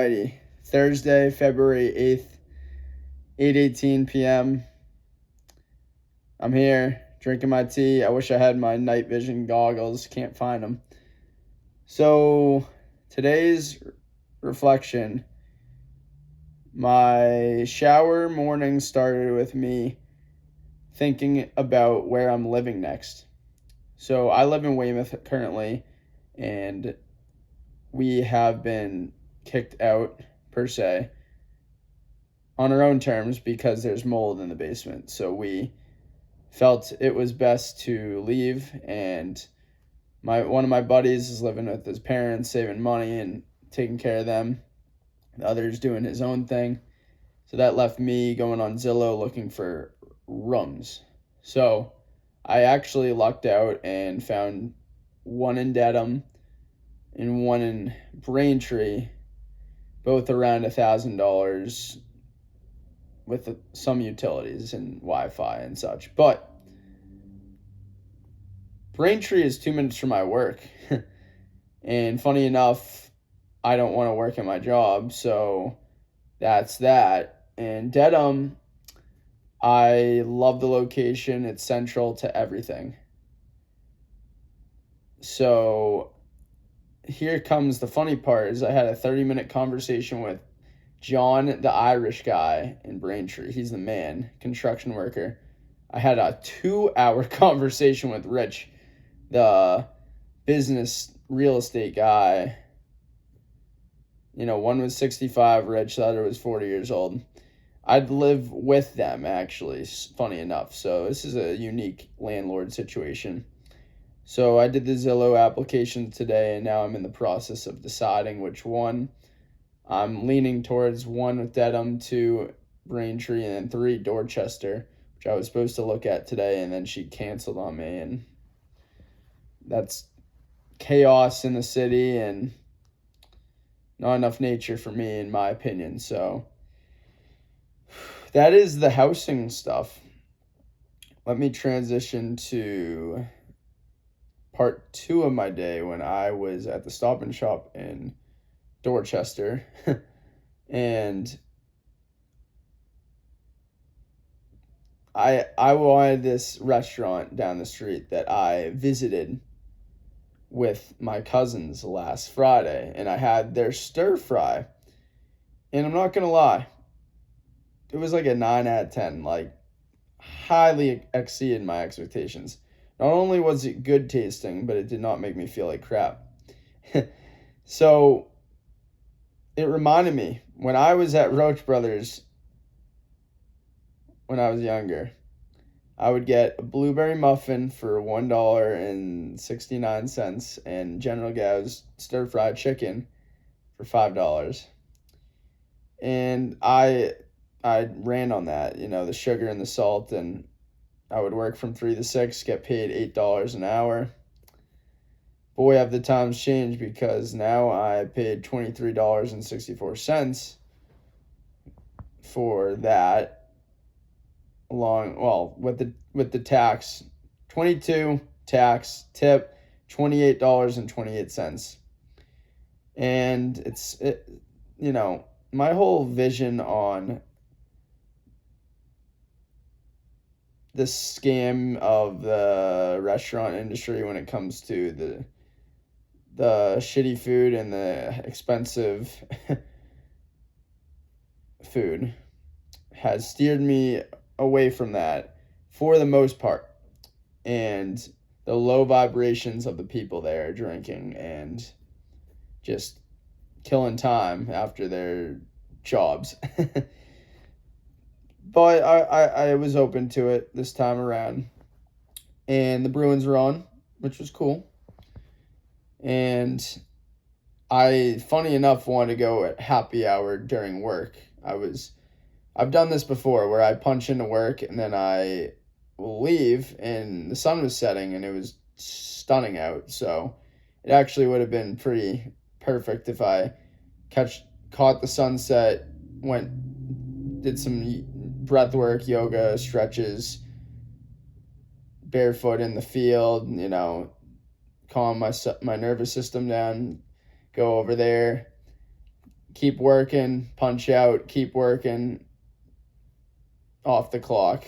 Alrighty, Thursday, February 8th, 8:18 p.m. I'm here drinking my tea. I wish I had my night vision goggles. Can't find them. So today's reflection, my shower morning started with me thinking about where I'm living next. So I live in Weymouth currently, and we have been kicked out, per se, on our own terms because there's mold in the basement. So we felt it was best to leave, and one of my buddies is living with his parents, saving money and taking care of them. The other's doing his own thing. So that left me going on Zillow looking for rooms. So I actually lucked out and found one in Dedham and one in Braintree, both around $1,000 with some utilities and Wi-Fi and such. But Braintree is 2 minutes from my work. And funny enough, I don't want to work at my job, so that's that. And Dedham, I love the location. It's central to everything. So here comes the funny part, is I had a 30-minute conversation with John, the Irish guy in Braintree. He's the man, construction worker. I had a 2-hour conversation with Rich, the business real estate guy. One was 65, Rich, the other was 40 years old. I'd live with them, actually, funny enough. So this is a unique landlord situation. So I did the Zillow application today, and now I'm in the process of deciding which one. I'm leaning towards 1 with Dedham, 2 Braintree, and then 3 Dorchester, which I was supposed to look at today, and then she canceled on me. And that's chaos in the city and not enough nature for me, in my opinion. So that is the housing stuff. Let me transition to part 2 of my day when I was at the Stop and Shop in Dorchester. And I wanted this restaurant down the street that I visited with my cousins last Friday, and I had their stir fry. And I'm not gonna lie, it was like a 9 out of 10, like highly exceeded my expectations. Not only was it good tasting, but it did not make me feel like crap. So it reminded me when I was at Roach Brothers when I was younger, I would get a blueberry muffin for $1.69 and General Gao's stir-fried chicken for $5. And I ran on that, the sugar and the salt, and I would work from 3 to 6, get paid $8 an hour. Boy, have the times changed, because now I paid $23.64 for that, with the tax, 22 tax, tip, $28.28. And my whole vision on the scam of the restaurant industry when it comes to the shitty food and the expensive food has steered me away from that for the most part. And the low vibrations of the people there drinking and just killing time after their jobs. But I was open to it this time around. And the Bruins were on, which was cool. And I, funny enough, wanted to go at happy hour during work. I've done this before where I punch into work and then I will leave, and the sun was setting and it was stunning out. So it actually would have been pretty perfect if I caught the sunset, did some breath work, yoga, stretches, barefoot in the field, calm my nervous system down, go over there, keep working, punch out, keep working, off the clock.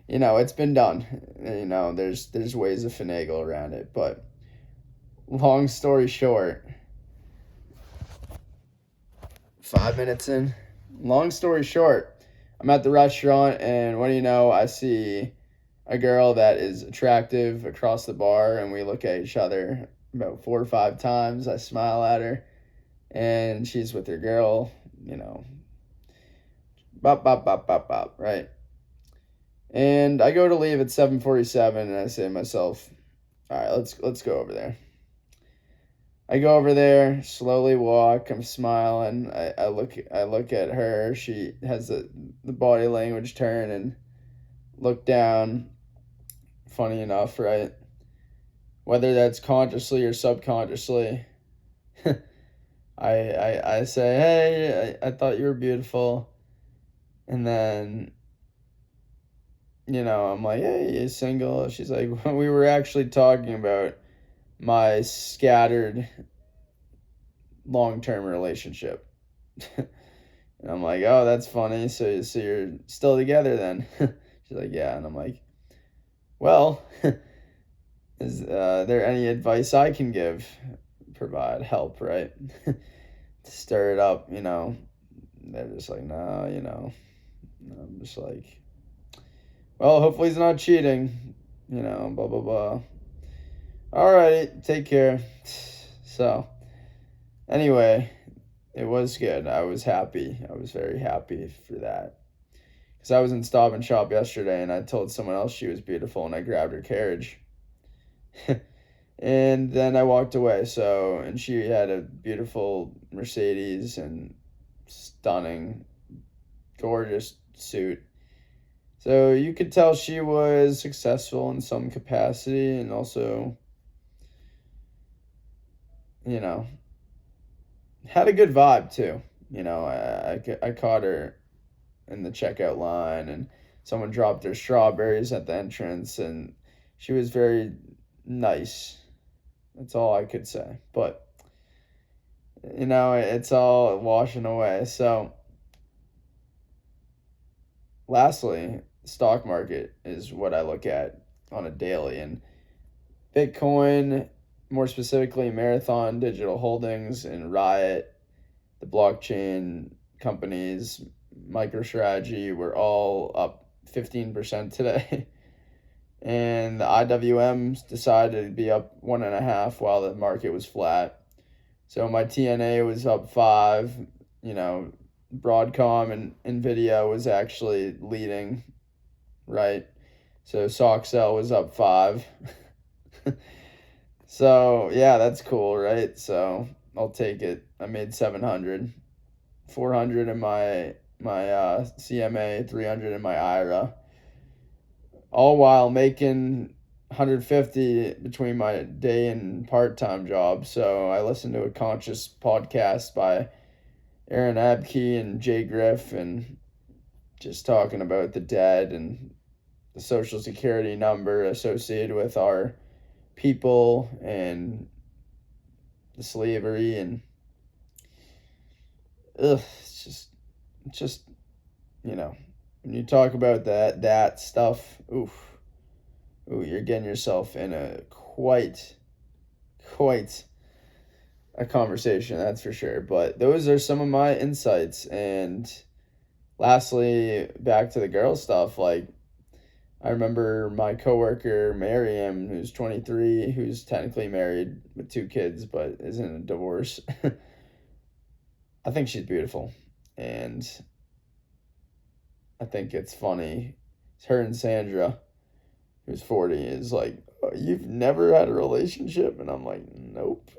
It's been done. There's ways to finagle around it, but long story short, 5 minutes in. Long story short, I'm at the restaurant, and what do you know? I see a girl that is attractive across the bar, and we look at each other about 4 or 5 times. I smile at her, and she's with her girl, bop, bop, bop, bop, bop, right? And I go to leave at 7:47, and I say to myself, all right, let's go over there. I go over there, slowly walk. I'm smiling. I look at her. She has the body language turn and look down. Funny enough, right? Whether that's consciously or subconsciously, I say, hey, I thought you were beautiful, and then I'm like, hey, you single? She's like, we were actually talking about my scattered long-term relationship. And I'm like, oh, that's funny. So you're still together then? She's like, yeah. And I'm like, well, is there any advice I can give? Provide help, right? To stir it up, They're just like, no, I'm just like, well, hopefully he's not cheating, blah, blah, blah. All right, take care. So, anyway, it was good. I was happy. I was very happy for that. Because I was in Stop and Shop yesterday, and I told someone else she was beautiful, and I grabbed her carriage. And then I walked away. And she had a beautiful Mercedes and stunning, gorgeous suit. So you could tell she was successful in some capacity, and also, had a good vibe too. I caught her in the checkout line, and someone dropped their strawberries at the entrance, and she was very nice. That's all I could say. But, it's all washing away. So, lastly, stock market is what I look at on a daily. And Bitcoin, more specifically, Marathon Digital Holdings and Riot, the blockchain companies, MicroStrategy, were all up 15% today. And the IWMs decided to be up 1.5 while the market was flat. So my TNA was up 5. Broadcom and Nvidia was actually leading, right? So SockCell was up 5. So yeah, that's cool, right? So I'll take it. I made 700, 400 in my CMA, 300 in my IRA, all while making 150 between my day and part-time job. So I listened to a conscious podcast by Aaron Abke and Jay Griff, and just talking about the debt and the social security number associated with our people and the slavery, and it's just when you talk about that stuff, ooh, you're getting yourself in a quite a conversation, that's for sure. But those are some of my insights. And lastly, back to the girl stuff, like, I remember my coworker Miriam, who's 23, who's technically married with 2 kids, but is in a divorce. I think she's beautiful, and I think it's funny. It's her and Sandra, who's 40, is like, oh, you've never had a relationship? And I'm like, nope.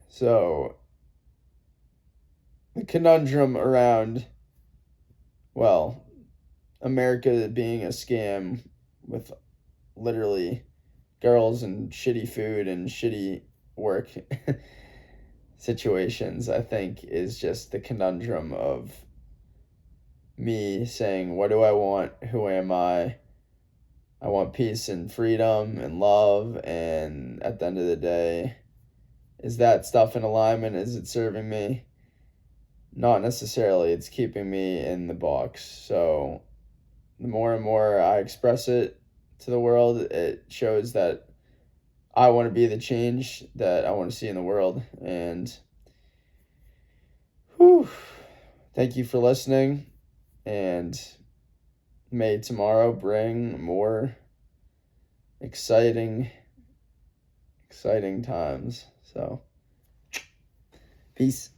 So, the conundrum around, well, America being a scam with literally girls and shitty food and shitty work situations, I think, is just the conundrum of me saying, what do I want? Who am I? I want peace and freedom and love, and at the end of the day, Is that stuff in alignment? Is it serving me? Not necessarily. It's keeping me in the box. So the more and more I express it to the world, it shows that I want to be the change that I want to see in the world. And whew, thank you for listening. And may tomorrow bring more exciting times. So, peace.